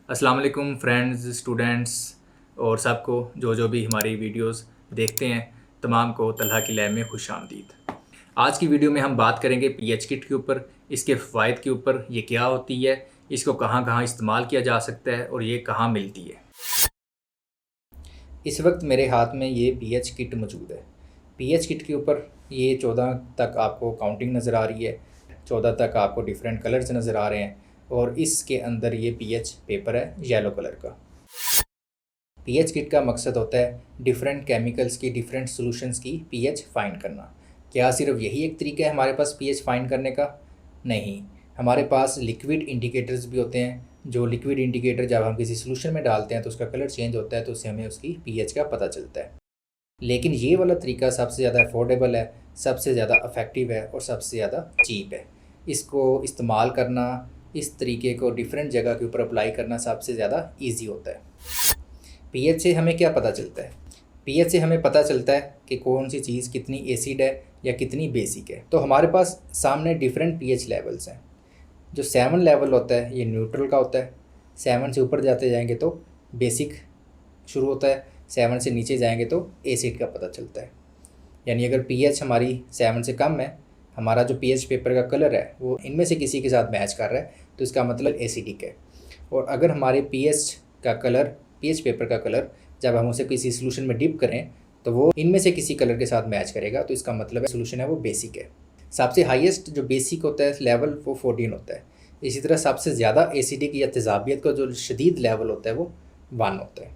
अस्सलाम वालेकुम friends, students और सबको जो भी हमारी वीडियोस देखते हैं, तमाम को तलहा की लैब में खुश आमदीद। आज की वीडियो में हम बात करेंगे पीएच किट के ऊपर, इसके फ़वाइद के ऊपर, ये क्या होती है, इसको कहाँ कहाँ इस्तेमाल किया जा सकता है और ये कहाँ मिलती है। इस वक्त मेरे हाथ में ये पीएच किट मौजूद है। पीएच किट के ऊपर ये 14 तक आपको काउंटिंग नज़र आ रही है, 14 तक आपको डिफरेंट कलर्स नज़र आ रहे हैं और इसके अंदर ये पीएच पेपर है येलो कलर का। पीएच किट का मकसद होता है डिफरेंट केमिकल्स की, डिफरेंट सॉल्यूशंस की पीएच फाइंड करना। क्या सिर्फ यही एक तरीका है हमारे पास पीएच फाइंड करने का? नहीं, हमारे पास लिक्विड इंडिकेटर्स भी होते हैं। जो लिक्विड इंडिकेटर जब हम किसी सॉल्यूशन में डालते हैं तो उसका कलर चेंज होता है, तो उससे हमें उसकी पीएच का पता चलता है। लेकिन ये वाला तरीका सबसे ज़्यादा अफोर्डेबल है, सबसे ज़्यादा इफ़ेक्टिव है और सबसे ज़्यादा चीप है। इसको इस्तेमाल करना, इस तरीके को डिफरेंट जगह के ऊपर अप्लाई करना सबसे ज़्यादा ईजी होता है। पीएच से हमें क्या पता चलता है? पीएच से हमें पता चलता है कि कौन सी चीज़ कितनी एसिड है या कितनी बेसिक है। तो हमारे पास सामने डिफरेंट पीएच लेवल्स हैं। जो 7 लेवल होता है ये न्यूट्रल का होता है। 7 से ऊपर जाते जाएंगे तो बेसिक शुरू होता है, 7 से नीचे जाएंगे तो एसिड का पता चलता है। यानी अगर पीएच हमारी 7 से कम है, हमारा जो पीएच पेपर का कलर है वो इनमें से किसी के साथ मैच कर रहा है, तो इसका मतलब एसिडिक है। और अगर हमारे पीएच पेपर का कलर जब हम उसे किसी सॉल्यूशन में डिप करें तो वो इनमें से किसी कलर के साथ मैच करेगा, तो इसका मतलब है सॉल्यूशन है वो बेसिक है। सबसे हाईएस्ट जो बेसिक होता है लेवल वो 14 होता है। इसी तरह सबसे ज़्यादा एसिडिक या तेज़ाबियत का जो शदीद लेवल होता है वो 1 होता है।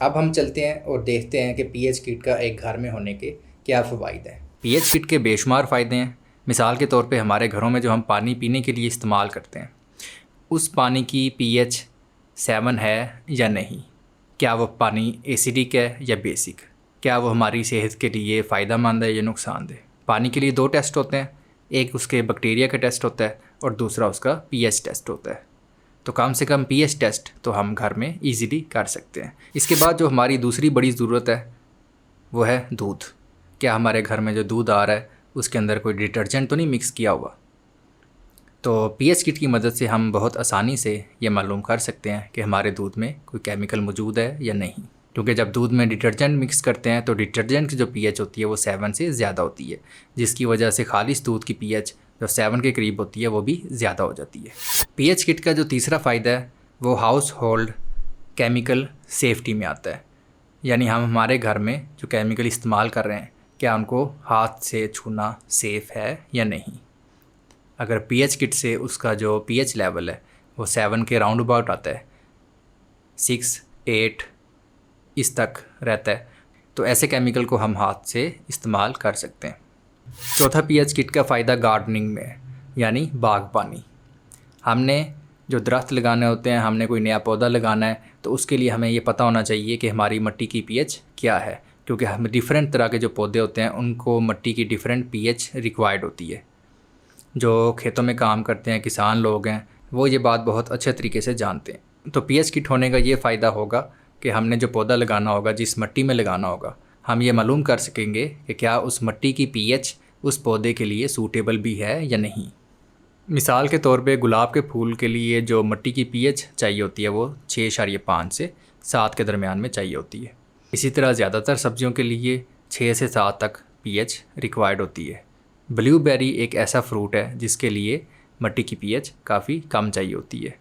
अब हम चलते हैं और देखते हैं कि पीएच किट का एक घर में होने के क्या फ़वाइद हैं। पीएच किट के बेशुमार फ़ायदे हैं। मिसाल के तौर पे हमारे घरों में जो हम पानी पीने के लिए इस्तेमाल करते हैं, उस पानी की पीएच 7 है या नहीं, क्या वो पानी एसिडिक है या बेसिक, क्या वो हमारी सेहत के लिए फ़ायदेमंद है या नुकसानदेह। पानी के लिए 2 टेस्ट होते हैं, एक उसके बैक्टीरिया का टेस्ट होता है और दूसरा उसका पीएच टेस्ट होता है। तो कम से कम पीएच टेस्ट तो हम घर में ईजीली कर सकते हैं। इसके बाद जो हमारी दूसरी बड़ी ज़रूरत है वो है दूध। क्या हमारे घर में जो दूध आ रहा है उसके अंदर कोई डिटर्जेंट तो नहीं मिक्स किया हुआ? तो पीएच किट की मदद से हम बहुत आसानी से ये मालूम कर सकते हैं कि हमारे दूध में कोई केमिकल मौजूद है या नहीं। क्योंकि जब दूध में डिटर्जेंट मिक्स करते हैं तो डिटर्जेंट की जो पीएच होती है वो 7 से ज़्यादा होती है, जिसकी वजह से खालिस दूध की पीएच जो 7 के करीब होती है वो भी ज़्यादा हो जाती है। पीएच किट का जो तीसरा फ़ायदा है वो हाउस होल्ड केमिकल सेफ्टी में आता है। यानी हम हमारे घर में जो केमिकल इस्तेमाल कर रहे हैं, क्या उनको हाथ से छूना सेफ़ है या नहीं। अगर पीएच किट से उसका जो पीएच लेवल है वो 7 के राउंड अबाउट आता है, 6, 8 इस तक रहता है, तो ऐसे केमिकल को हम हाथ से इस्तेमाल कर सकते हैं। चौथा पीएच किट का फ़ायदा गार्डनिंग में है, यानी बागबानी। हमने जो दरख्त लगाने होते हैं, हमने कोई नया पौधा लगाना है, तो उसके लिए हमें ये पता होना चाहिए कि हमारी मिट्टी की पीएच क्या है, क्योंकि हम डिफरेंट तरह के जो पौधे होते हैं उनको मिट्टी की डिफरेंट पीएच रिक्वायर्ड होती है। जो खेतों में काम करते हैं किसान लोग हैं वो ये बात बहुत अच्छे तरीके से जानते हैं। तो पीएच किट होने का ये फ़ायदा होगा कि हमने जो पौधा लगाना होगा, जिस मिट्टी में लगाना होगा, हम ये मालूम कर सकेंगे कि क्या उस मिट्टी की पीएच उस पौधे के लिए सूटेबल भी है या नहीं। मिसाल के तौर पे गुलाब के फूल के लिए जो मिट्टी की पीएच चाहिए होती है वो 6.5 से 7 के दरमियान में चाहिए होती है। इसी तरह ज़्यादातर सब्जियों के लिए 6 से 7 तक पीएच रिक्वायर्ड होती है। ब्लूबेरी एक ऐसा फ्रूट है जिसके लिए मिट्टी की पीएच काफ़ी कम चाहिए होती है,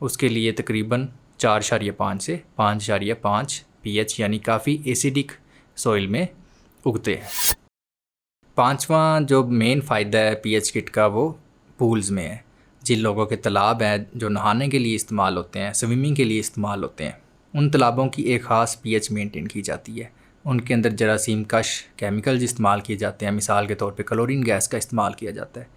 उसके लिए तकरीबन 4.5 से 5.5 पीएच, यानी काफ़ी एसिडिक सॉइल में उगते हैं। पांचवा जो मेन फ़ायदा है पीएच किट का वो पूल्स में है। जिन लोगों के तालाब हैं जो नहाने के लिए इस्तेमाल होते हैं, स्विमिंग के लिए इस्तेमाल होते हैं, उन तालाबों की एक ख़ास पीएच मेंटेन की जाती है। उनके अंदर जरासीम कश केमिकल्स इस्तेमाल किए जाते हैं, मिसाल के तौर पे क्लोरीन गैस का इस्तेमाल किया जाता है।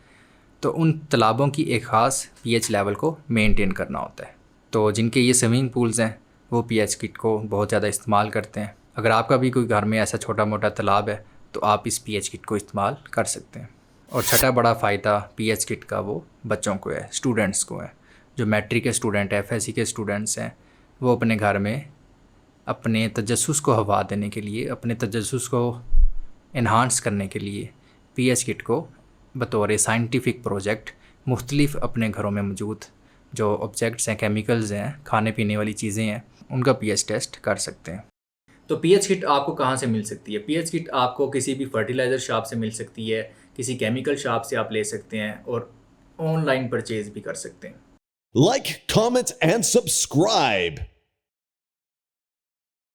तो उन तालाबों की एक ख़ास पीएच लेवल को मेंटेन करना होता है। तो जिनके ये स्विमिंग पूल्स हैं वो पीएच किट को बहुत ज़्यादा इस्तेमाल करते हैं। अगर आपका भी कोई घर में ऐसा छोटा मोटा तालाब है तो आप इस पीएच किट को इस्तेमाल कर सकते हैं। और छठा बड़ा फ़ायदा पीएच किट का वो बच्चों को है, स्टूडेंट्स को है। जो मैट्रिक के स्टूडेंट हैं, एफएससी के स्टूडेंट्स हैं, वो अपने घर में अपने तजस्सुस को हवा देने के लिए, अपने तजस्सुस को इन्हांस करने के लिए पीएच किट को बतौर साइंटिफिक प्रोजेक्ट मुख्तलिफ अपने घरों में मौजूद जो ऑब्जेक्ट्स हैं, केमिकल्स हैं, खाने पीने वाली चीज़ें हैं, उनका पीएच टेस्ट कर सकते हैं। तो पीएच किट आपको कहाँ से मिल सकती है? पीएच किट आपको किसी भी फर्टिलाइज़र शॉप से मिल सकती है, किसी केमिकल शॉप से आप ले सकते हैं और ऑनलाइन परचेज़ भी कर सकते हैं। Like, comment, and subscribe.